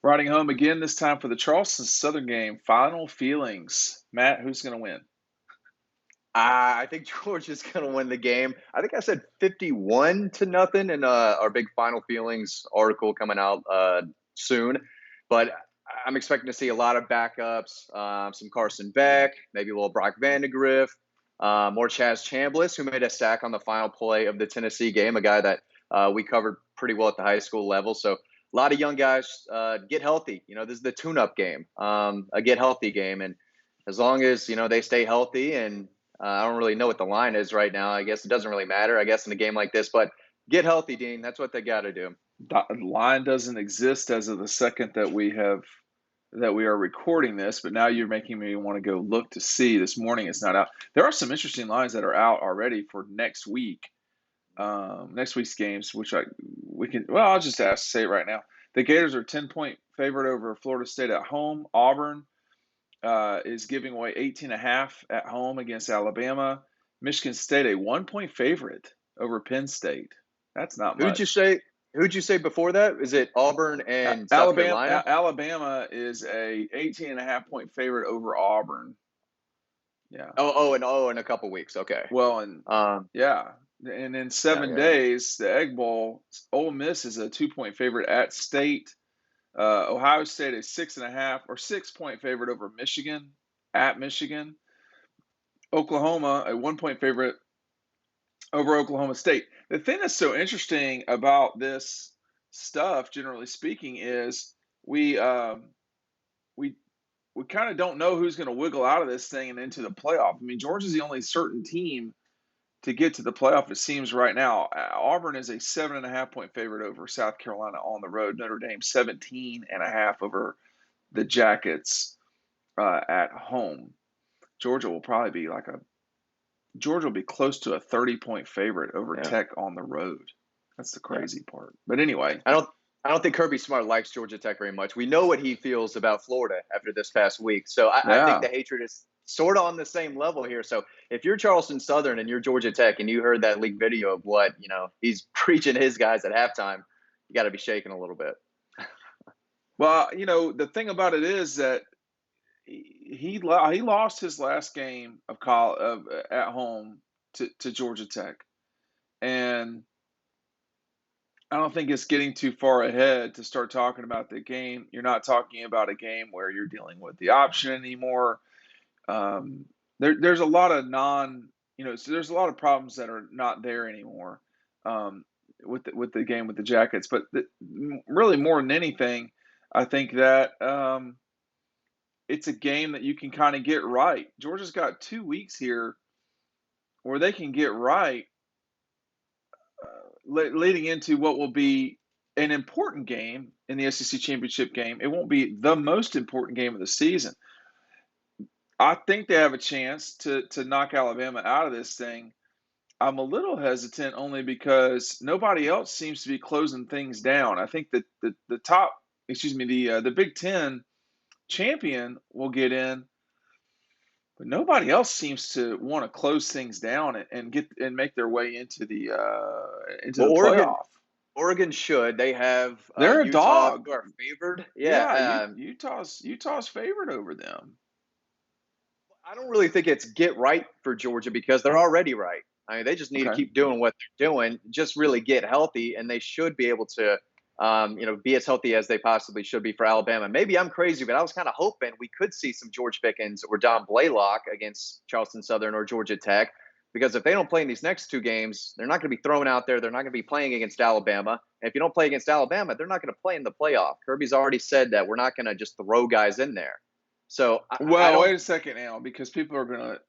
Riding home again, this time for the Charleston Southern game. Final feelings. Matt, who's going to win? I think Georgia's going to win the game. I think I said 51-0 in our big Final Feelings article coming out soon. But I'm expecting to see a lot of backups, some Carson Beck, maybe a little Brock Vandegrift, more Chaz Chambliss, who made a sack on the final play of the Tennessee game, a guy that we covered pretty well at the high school level. So a lot of young guys get healthy. This is the tune-up game, a get healthy game. And as long as, they stay healthy and I don't really know what the line is right now. I guess it doesn't really matter, I guess, in a game like this. But get healthy, Dean. That's what they got to do. The line doesn't exist as of the second that we are recording this, but now you're making me want to go look to see. This morning it's not out. There are some interesting lines that are out already for next week. Next week's games, which I'll just say it right now. The Gators are 10-point favorite over Florida State at home. Auburn is giving away 18.5 at home against Alabama. Michigan State a 1-point favorite over Penn State. That's not Who'd you much. say? Who'd you say before that? Is it Auburn and South Carolina? Alabama is a 18.5-point favorite over Auburn. Yeah. In a couple weeks. Okay. Well, and yeah, and in 7 days, the Egg Bowl, Ole Miss is a 2-point favorite at State. Ohio State a 6.5 or 6-point favorite over Michigan at Michigan. Oklahoma a 1-point favorite over Oklahoma State. The thing that's so interesting about this stuff, generally speaking, is we kind of don't know who's going to wiggle out of this thing and into the playoff. I mean, Georgia's the only certain team to get to the playoff, it seems right now. Auburn is a 7.5-point favorite over South Carolina on the road. Notre Dame 17.5 over the Jackets at home. Georgia will be close to a 30-point favorite over Tech on the road. That's the crazy part. But anyway, I don't think Kirby Smart likes Georgia Tech very much. We know what he feels about Florida after this past week. So I think the hatred is sort of on the same level here. So if you're Charleston Southern and you're Georgia Tech and you heard that leaked video of what, he's preaching his guys at halftime, you got to be shaking a little bit. Well, the thing about it is that he lost his last game of at home to Georgia Tech. And I don't think it's getting too far ahead to start talking about the game. You're not talking about a game where you're dealing with the option anymore. There's a lot of so there's a lot of problems that are not there anymore with the game with the Jackets. But really, more than anything, I think that it's a game that you can kind of get right. Georgia's got 2 weeks here where they can get right, leading into what will be an important game in the SEC championship game. It won't be the most important game of the season. I think they have a chance to knock Alabama out of this thing. I'm a little hesitant only because nobody else seems to be closing things down. I think that the Big Ten champion will get in, but nobody else seems to want to close things down and make their way into the playoff. Oregon should. They have they're a Utah dog. who are favored. Utah's favored over them. I don't really think it's get right for Georgia because they're already right. I mean, they just need to keep doing what they're doing, just really get healthy, and they should be able to, be as healthy as they possibly should be for Alabama. Maybe I'm crazy, but I was kind of hoping we could see some George Pickens or Don Blaylock against Charleston Southern or Georgia Tech, because if they don't play in these next two games, they're not going to be thrown out there. They're not going to be playing against Alabama. And if you don't play against Alabama, they're not going to play in the playoff. Kirby's already said that we're not going to just throw guys in there. So, wait a second now, because people are going to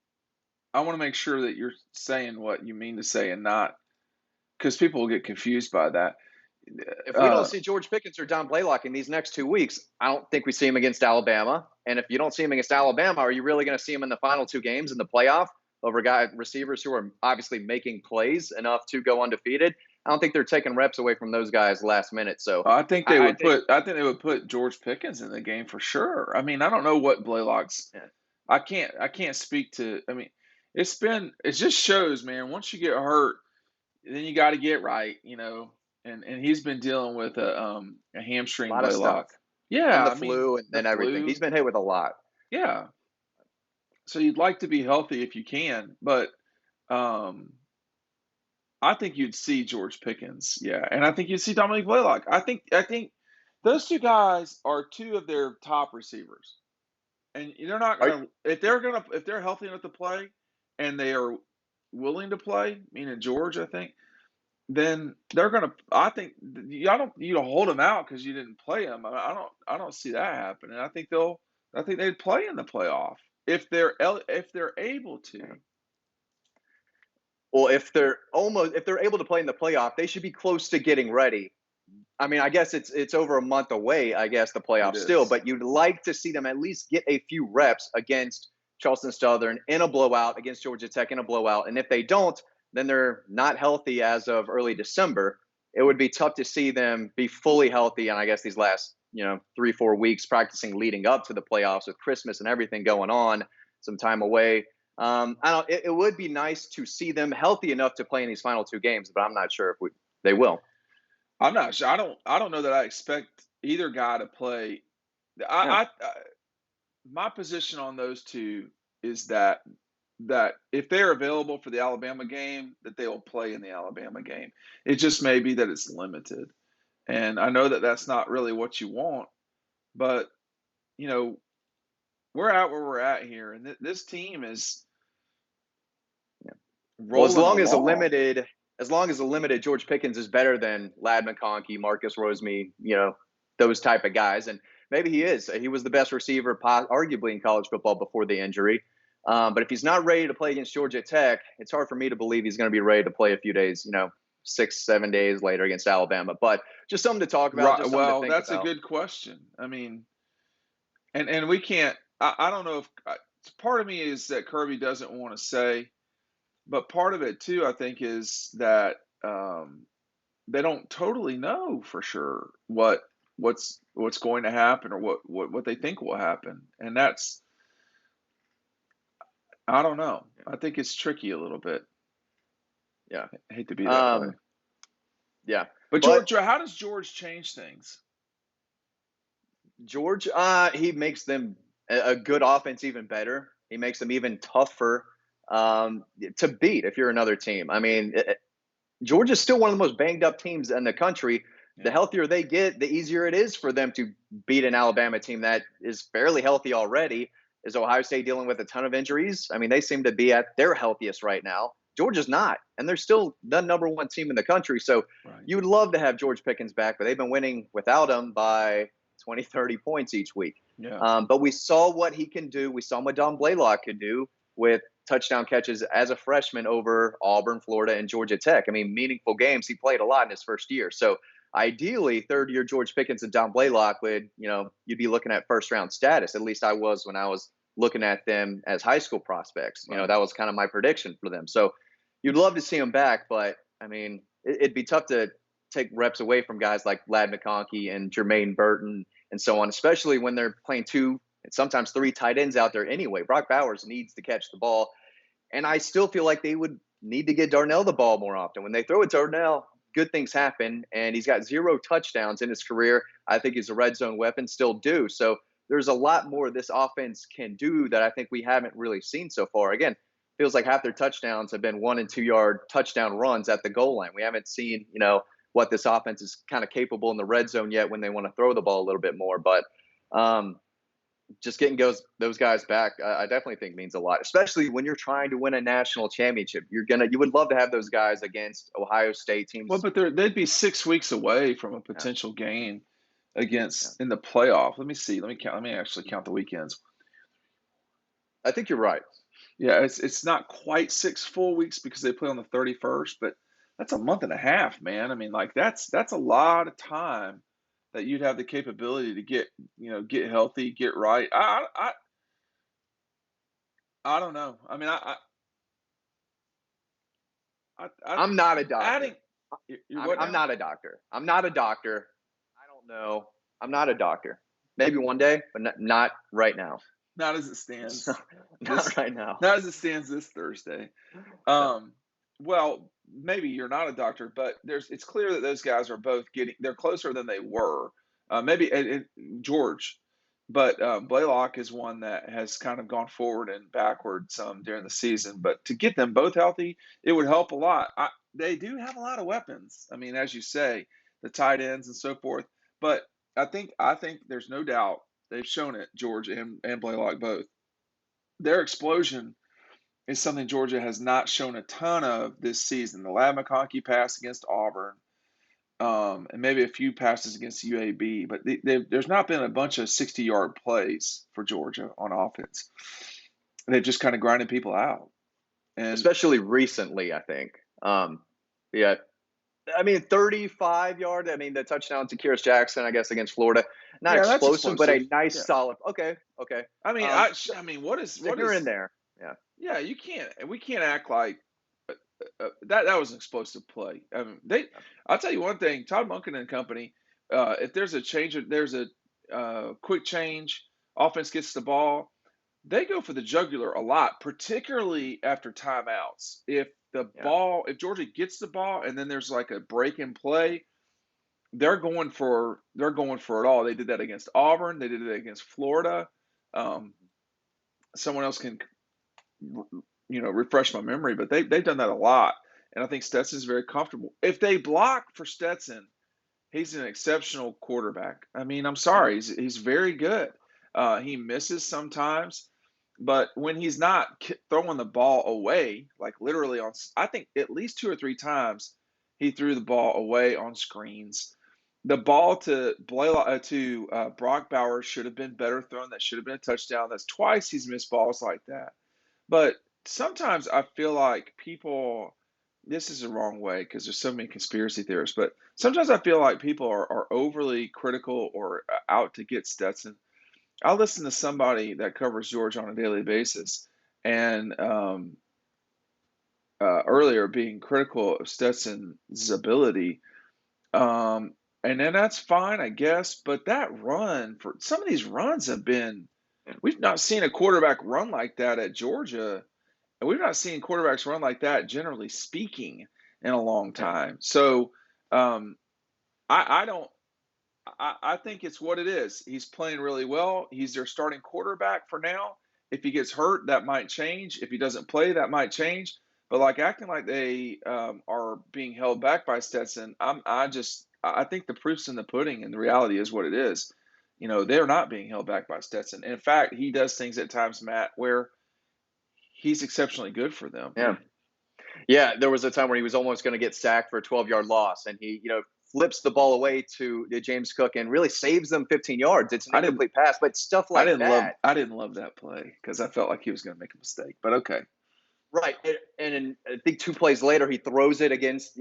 – I want to make sure that you're saying what you mean to say and not – because people will get confused by that. If we don't see George Pickens or Don Blaylock in these next 2 weeks, I don't think we see him against Alabama. And if you don't see him against Alabama, are you really going to see him in the final two games in the playoff over receivers who are obviously making plays enough to go undefeated? I don't think they're taking reps away from those guys last minute. So I think they would put George Pickens in the game for sure. I mean, I don't know what Blaylock's. Yeah. I can't speak to. I mean, it just shows, man. Once you get hurt, then you got to get right, And he's been dealing with a hamstring, Blaylock. Yeah, and the I mean flu the and everything. flu. He's been hit with a lot. Yeah, so you'd like to be healthy if you can, but um, I think you'd see George Pickens, yeah, and I think you'd see Dominique Blaylock. I think those two guys are two of their top receivers, and they're not Are, gonna if they're healthy enough to play, and they are willing to play, meaning George, I think, then they're gonna. I think I don't you to hold them out because you didn't play them. I don't see that happening. I think they'll. I think they'd play in the playoff if they're able to. well, if they're able to play in the playoff, they should be close to getting ready. I mean, I guess it's over a month away, I guess, the It playoffs still, is. but you'd like to see them at least get a few reps against Charleston Southern in a blowout, against Georgia Tech in a blowout. And if they don't, then they're not healthy as of early December. It would be tough to see them be fully healthy. And I guess these last, 3, 4 weeks practicing leading up to the playoffs with Christmas and everything going on, some time away. I don't. It would be nice to see them healthy enough to play in these final two games, but I'm not sure if they will. I'm not sure. I don't know that I expect either guy to play. Yeah. I my position on those two is that if they're available for the Alabama game, that they will play in the Alabama game. It just may be that it's limited, and I know that that's not really what you want, but you know we're at where we're at here, and this team is Well, rolling along. as long as a limited George Pickens is better than Lad McConkey, Marcus Roseme, those type of guys, and maybe he is. He was the best receiver, arguably in college football before the injury. But if he's not ready to play against Georgia Tech, it's hard for me to believe he's going to be ready to play a few days, 6, 7 days later against Alabama. But just something to talk about, Right. just something to Well, think that's a about. good question. I mean, and we can't. I don't know if part of me is that Kirby doesn't want to say, but part of it too, I think, is that they don't totally know for sure what's going to happen or what they think will happen, and that's I don't know. I think it's tricky a little bit. Yeah. I hate to be that way, Um, yeah. but But George, how does George change things? George, he makes them a good offense even better. He makes them even tougher to beat if you're another team. I mean, Georgia's still one of the most banged up teams in the country. The Yeah, healthier they get, the easier it is for them to beat an Alabama team that is fairly healthy already. Is Ohio State dealing with a ton of injuries? I mean, they seem to be at their healthiest right now. Georgia's not, and they're still the number one team in the country. So right. you would love to have George Pickens back, but they've been winning without him by 20, 30 points each week. Yeah, But we saw what he can do. We saw what Don Blaylock could do with touchdown catches as a freshman over Auburn, Florida, and Georgia Tech. I mean, meaningful games. He played a lot in his first year. So ideally, third year George Pickens and Don Blaylock would, you'd be looking at first round status. At least I was when I was looking at them as high school prospects. right. That was kind of my prediction for them. So you'd love to see him back, but I mean, it'd be tough to take reps away from guys like Lad McConkey and Jermaine Burton and so on, especially when they're playing two and sometimes three tight ends out there anyway. Brock Bowers needs to catch the ball. And I still feel like they would need to get Darnell the ball more often. When they throw it to Darnell, good things happen. And he's got 0 touchdowns in his career. I think he's a red zone weapon, still do. So there's a lot more this offense can do that I think we haven't really seen so far. Again, feels like half their touchdowns have been 1 and 2 yard touchdown runs at the goal line. We haven't seen, what this offense is kind of capable in the red zone yet when they want to throw the ball a little bit more. But just getting those guys back, I definitely think means a lot, especially when you're trying to win a national championship. You would love to have those guys against Ohio State Well, teams. but they'd be 6 weeks away from a Yeah, potential game yeah. against in the playoff. Let me see. Let me count. Let me actually count the weekends. I think you're right. Yeah, it's not quite 6 full weeks because they play on the 31st, but that's a month and a half, man. I mean, like that's a lot of time that you'd have the capability to get healthy, get right. I don't know. I mean, I I'm not a adding. doctor. You're what I'm now? not a doctor. I'm not a doctor. I don't know. I'm not a doctor. Maybe one day, but not right now. Not as it So, stands not this. right now. Not as it stands this Thursday. No. Um, well, maybe you're not a doctor, but it's clear that those guys are both they're closer than they were Maybe George, but Blaylock is one that has kind of gone forward and backward some during the season. But to get them both healthy, it would help a lot. They do have a lot of weapons. I mean, as you say, the tight ends and so forth. But I think there's no doubt they've shown it, George and Blaylock both. Their explosion is something Georgia has not shown a ton of this season. The Lad McConkey pass against Auburn, and maybe a few passes against UAB, but there's not been a bunch of 60-yard plays for Georgia on offense. They've just kind of grinded people out. And especially recently, I think. Yeah, I mean, 35-yard. I mean, the touchdown to Kyrus Jackson, I guess, against Florida. Not yeah, that's explosive, but explosive. a nice, Yeah, solid. Okay, okay. I mean, Um, I mean, what is so what you're in is? there. Yeah, Yeah, you can't. We can't act like that was an explosive play. I mean, I'll tell you one thing. Todd Monken and company. If there's a change, there's a quick change. Offense gets the ball. They go for the jugular a lot, particularly after timeouts. yeah, If Georgia gets the ball and then there's like a break in play, they're going for it all. They did that against Auburn. They did it against Florida. Um, Someone else can refresh my memory, but they've done that a lot. And I think Stetson's very comfortable. If they block for Stetson, he's an exceptional quarterback. I mean, I'm yeah, sorry, he's very good. He misses sometimes, but when he's not throwing the ball away, like literally I think at least two or three times he threw the ball away on screens. The ball to Brock Bowers should have been better thrown. That should have been a touchdown. That's twice he's missed balls like that. But sometimes I feel like people, this is the wrong way because there's so many conspiracy theorists, but sometimes I feel like people are overly critical or out to get Stetson. I'll listen to somebody that covers George on a daily basis and earlier being critical of Stetson's ability. Um, and then that's fine, I guess. But that run, for some of these runs have been, we've not seen a quarterback run like that at Georgia, and we've not seen quarterbacks run like that, generally speaking, in a long yeah, time. So um, I don't. I think it's what it is. He's playing really well. He's their starting quarterback for now. If he gets hurt, that might change. If he doesn't play, that might change. But like acting like they are being held back by Stetson, I think the proof's in the pudding, and the reality is what it is. They're not being held back by Stetson. In fact, he does things at times, Matt, where he's exceptionally good for them. yeah. Yeah, there was a time where he was almost going to get sacked for a 12-yard loss, and he, flips the ball away to James Cook and really saves them 15 yards. It's an I didn't incomplete pass, but stuff I like didn't love that. I didn't love that play because I felt like he was going to make a mistake. But okay, Right. And I think 2 plays later, he throws it against,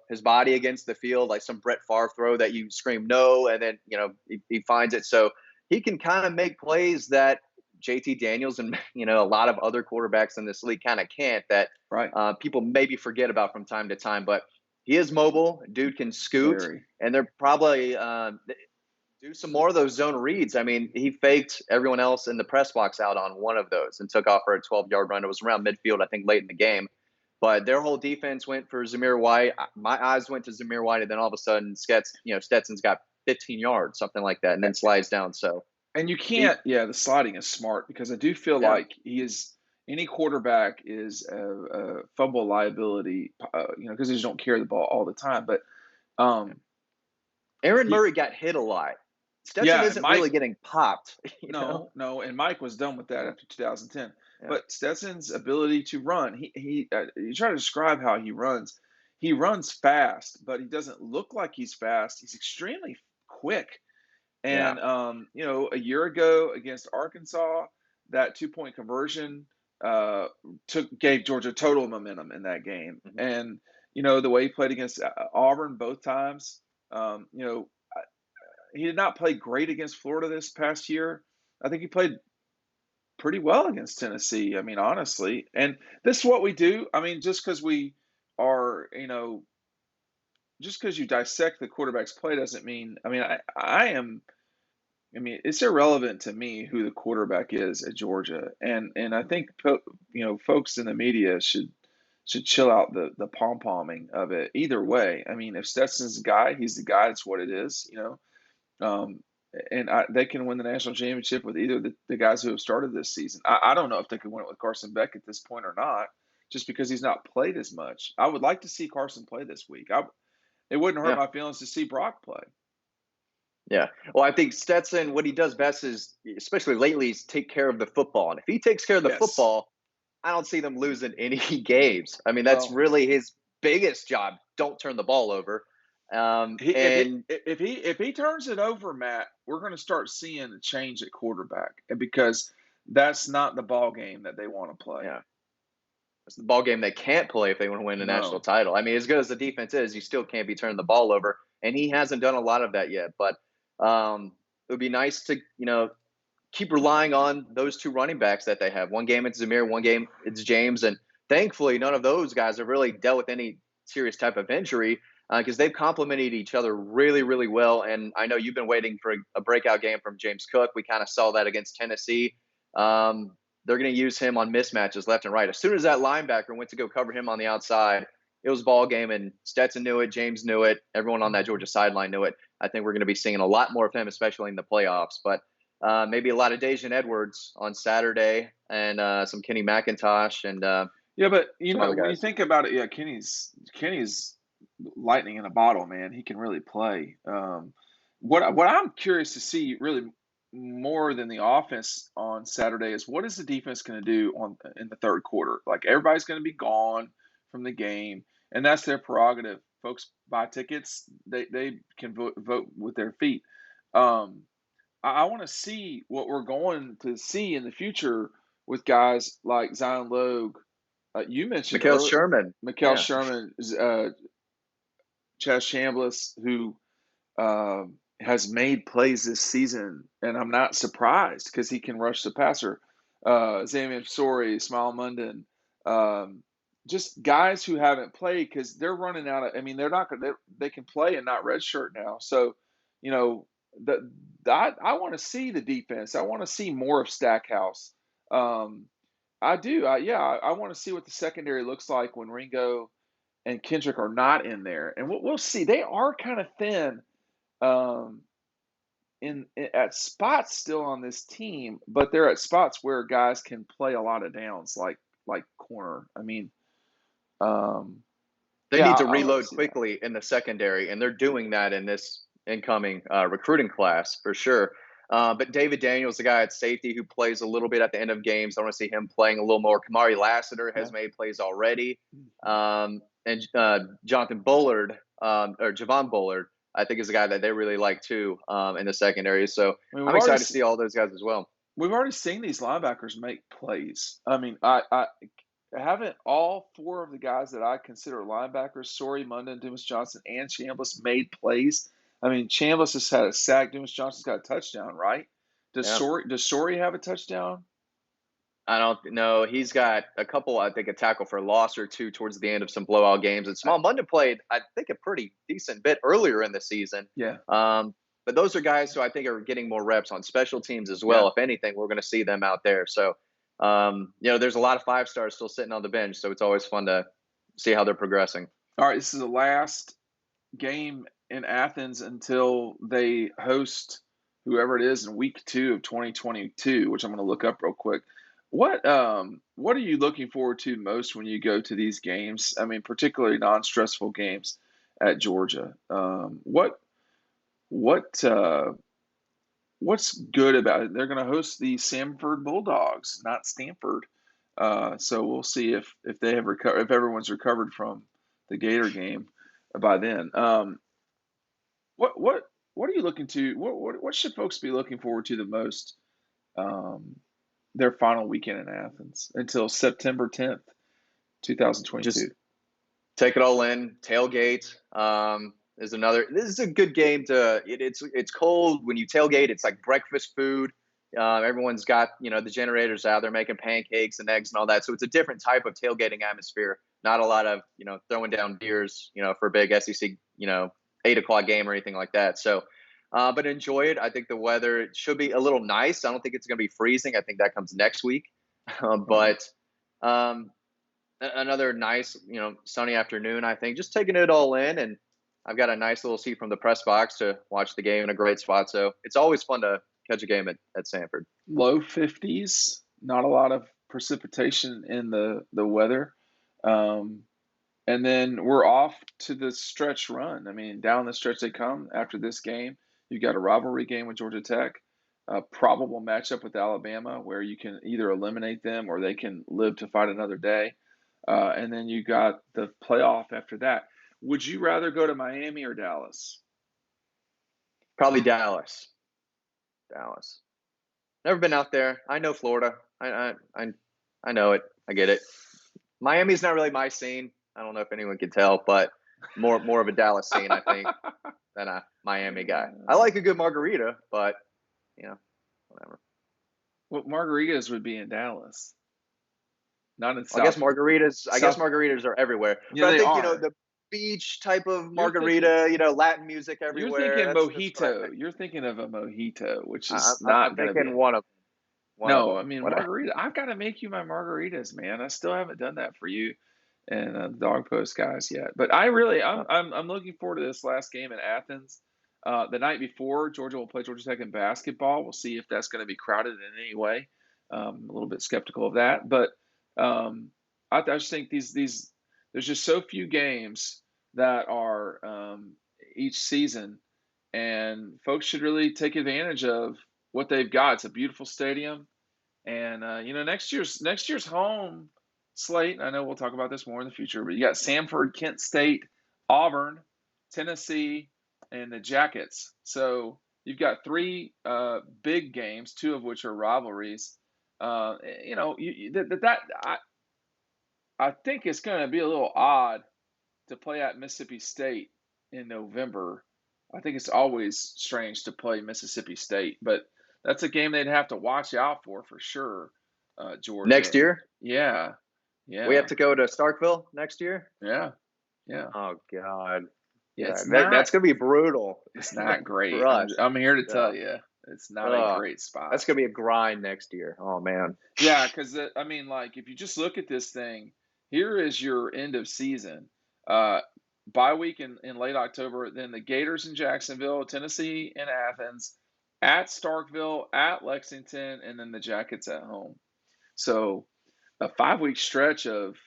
his body against the field, like some Brett Favre throw that you scream no, and then, he finds it. So he can kind of make plays that JT Daniels and, a lot of other quarterbacks in this league kind of can't, that right, people maybe forget about from time to time. But he is mobile. Dude can scoot. very. And they're probably do some more of those zone reads. I mean, he faked everyone else in the press box out on one of those and took off for a 12-yard run. It was around midfield, I think, late in the game. But their whole defense went for Zamir White. My eyes went to Zamir White, and then all of a sudden, Stetson's got 15 yards, something like that, and then slides down. So And you he, can't, yeah, the sliding is smart because I do feel yeah, like any quarterback is a fumble liability, because they just don't carry the ball all the time. But um, Aaron he, Murray got hit a lot. Stetson yeah, and isn't really Mike, getting popped, no, no, and Mike was done with that after 2010. Yeah, But Stetson's ability to run, you try to describe how he runs. He runs fast, but he doesn't look like he's fast. He's extremely quick. yeah, And a year ago against Arkansas, that 2-point conversion gave Georgia total momentum in that game. mhm, And the way he played against Auburn both times, he did not play great against Florida this past year. I think he played pretty well against Tennessee. I mean, honestly, and this is what we do. I mean, are, just because you dissect the quarterback's play doesn't mean. I mean, it's irrelevant to me who the quarterback is at Georgia, and I think folks in the media should chill out the pom pomming of it. Either way, I mean, if Stetson's the guy, he's the guy. It's what it is. Um, and they can win the national championship with either the guys who have started this season. I don't know if they can win it with Carson Beck at this point or not, just because he's not played as much. I would like to see Carson play this week. It wouldn't hurt Yeah. my feelings to see Brock play. Yeah. Well, I think Stetson, what he does best is, especially lately, is take care of the football. And if he takes care of the Yes. football, I don't see them losing any games. I mean, that's Well, really his biggest job. Don't turn the ball over. And if he turns it over, Matt, we're going to start seeing a change at quarterback, and because that's not the ball game that they want to play. yeah, it's the ball game they can't play if they want to win a national No. title. I mean, as good as the defense is, you still can't be turning the ball over, and he hasn't done a lot of that yet. But it would be nice to keep relying on those two running backs that they have. One game it's Zamir, one game it's James, and thankfully none of those guys have really dealt with any serious type of injury because they've complemented each other really, really well. And I know you've been waiting for a breakout game from James Cook. We kind of saw that against Tennessee. They're going to use him on mismatches left and right. As soon as that linebacker went to go cover him on the outside, it was ball game, and Stetson knew it, James knew it, everyone on that Georgia sideline knew it. I think we're going to be seeing a lot more of him, especially in the playoffs. But maybe a lot of Dejan Edwards on Saturday, and some Kenny McIntosh, and Yeah, but some other when you guys. think about it, yeah, Kenny's lightning in a bottle, man. He can really play. What I'm curious to see really more than the offense on Saturday is what is the defense going to do in the third quarter? Like everybody's going to be gone from the game, and that's their prerogative. Folks buy tickets; they can vote with their feet. Um, I want to see what we're going to see in the future with guys like Zion Logue. You mentioned Mikael earlier, Sherman. Mikael Yeah. Sherman, Chaz Chambliss, who uh, has made plays this season, and I'm not surprised because he can rush the passer. Zamian Sori, Smile Munden, um, just guys who haven't played because they're running out of. I mean, they're not going. They can play and not redshirt now. So, you know, the, I want to see the defense. I want to see more of Stackhouse. Um, I do. I want to see what the secondary looks like when Ringo and Kendrick are not in there, and we'll see. They are kind of thin um, at spots still on this team, but they're at spots where guys can play a lot of downs, like corner. I mean, um, They yeah, need to I like to reload see that. quickly in the secondary, and they're doing that in this incoming recruiting class for sure. But David Daniels, the guy at safety who plays a little bit at the end of games, I want to see him playing a little more. Kamari Lassiter has Yeah. made plays already, Mhm. and Jonathan Bullard or Javon Bullard, I think is a guy that they really like too in the secondary. So I mean, I'm excited to see all those guys as well. we've already seen these linebackers make plays. I mean, I haven't all four of the guys that I consider linebackers, Sorey, Munden, Dumas Johnson, and Chambliss made plays. I mean, Chambliss has had a sack. Dumas Johnson's got a touchdown, right? Yeah. Does Sorey have a touchdown? I don't know. He's got a couple, I think, a tackle for loss or two towards the end of some blowout games. And I, Small Monday played, I think, a pretty decent bit earlier in the season. yeah, But those are guys who I think are getting more reps on special teams as yeah. well. If anything, we're going to see them out there. So, there's a lot of 5 stars still sitting on the bench. So it's always fun to see how they're progressing. All right, this is the last game in Athens until they host whoever it is in week 2 of 2022, which I'm going to look up real quick. What are you looking forward to most when you go to these games? I mean, particularly non-stressful games at Georgia. What what's good about it? They're going to host the Samford Bulldogs, not Stanford. So we'll see if they have recovered, if everyone's recovered from the Gator game by then. What what what are you looking to? What should folks be looking forward to the most? Um, their final weekend in Athens until September 10th, Just 2022. take it all in. Tailgate is another. This is a good game to. It's cold when you tailgate. It's like breakfast food. Everyone's got the generators out. They're making pancakes and eggs and all that. So it's a different type of tailgating atmosphere. Not a lot of throwing down beers for a big SEC 8 o'clock game or anything like that. So, but enjoy it. I think the weather should be a little nice. I don't think it's going to be freezing. I think that comes next week. Right. But another nice, sunny afternoon. I think just taking it all in and I've got a nice little seat from the press box to watch the game in a great spot. So it's always fun to catch a game at Sanford. Low 50s, not a lot of precipitation in the weather. Um, and then we're off to the stretch run. I mean, down the stretch they come after this game. You've got a rivalry game with Georgia Tech, a probable matchup with Alabama where you can either eliminate them or they can live to fight another day. And then you got the playoff after that. Would you rather go to Miami or Dallas? Probably Dallas. Dallas. Never been out there. I know Florida. I know it. I get it. Miami's not really my scene. I don't know if anyone can tell, but more of a Dallas scene, I think, than a Miami guy. I like a good margarita, but whatever. Well, margaritas would be in Dallas, not in I guess South. margaritas are everywhere. Yeah, But I they think, are. the beach type of You're thinking, margarita, Latin music you're everywhere. thinking That's what I mojito. think. You're thinking of a mojito, which is I'm not going to be thinking it. one of No, I them. mean What margarita. I've got to make you my margaritas, man. I still haven't done that for you and the dog post guys yet. But I really, I'm looking forward to this last game in Athens. The night before, Georgia will play Georgia Tech in basketball. We'll see if that's going to be crowded in any way. A little bit skeptical of that, but I just think these there's just so few games that are each season, and folks should really take advantage of what they've got. It's a beautiful stadium. And next year's home slate. I know we'll talk about this more in the future, but you got Samford, Kent State, Auburn, Tennessee, and the Jackets. So you've got three big games, two of which are rivalries. I think it's going to be a little odd to play at Mississippi State in November. I think it's always strange to play Mississippi State, but that's a game they'd have to watch out for sure. next Georgia. year Yeah, we yeah, have to go to Starkville next year. yeah, yeah. Oh God, Yeah, yeah, that's gonna be brutal it's not great. for I'm us. I'm here to Yeah. tell you, it's not a great That's spot. gonna be a grind next year. Oh man. Yeah, because I mean, like, if you just look at this thing, here is your end of season. Uh, bye week in late October, then the Gators in Jacksonville, Tennessee in Athens, at Starkville, at Lexington, and then the Jackets at home. So a 5 week stretch of,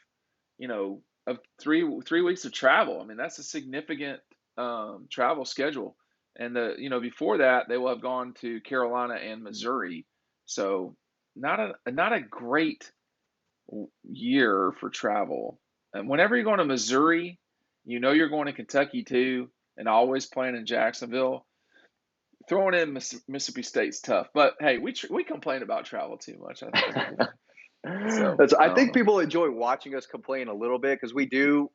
of three weeks of travel. I mean, that's a significant travel schedule. And before that, they will have gone to Carolina and Missouri. So not a great year for travel. And whenever you're going to Missouri, you're going to Kentucky too, and always playing in Jacksonville. Throwing in Mississippi State's tough, but hey, we complain about travel too much. I think. So I I don't think know. people enjoy watching us complain a little bit because we do,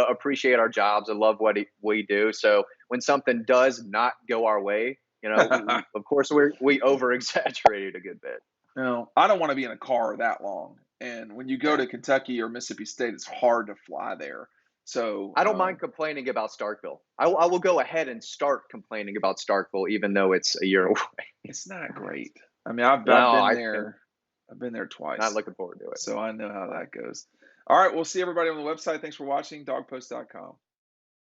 appreciate our jobs and love what we do. So when something does not go our way, of course we over exaggerate it a good bit. No, I don't want to be in a car that long. And when you go Yeah. to Kentucky or Mississippi State, it's hard to fly there. So I don't mind complaining about Starkville. I will go ahead and start complaining about Starkville, even though it's a year away. it's not great. I mean, I've No, been I can there. I've been there not twice. looking forward to it. So I know how But that goes. All right, we'll see everybody on the website. Thanks for watching, dogpost.com.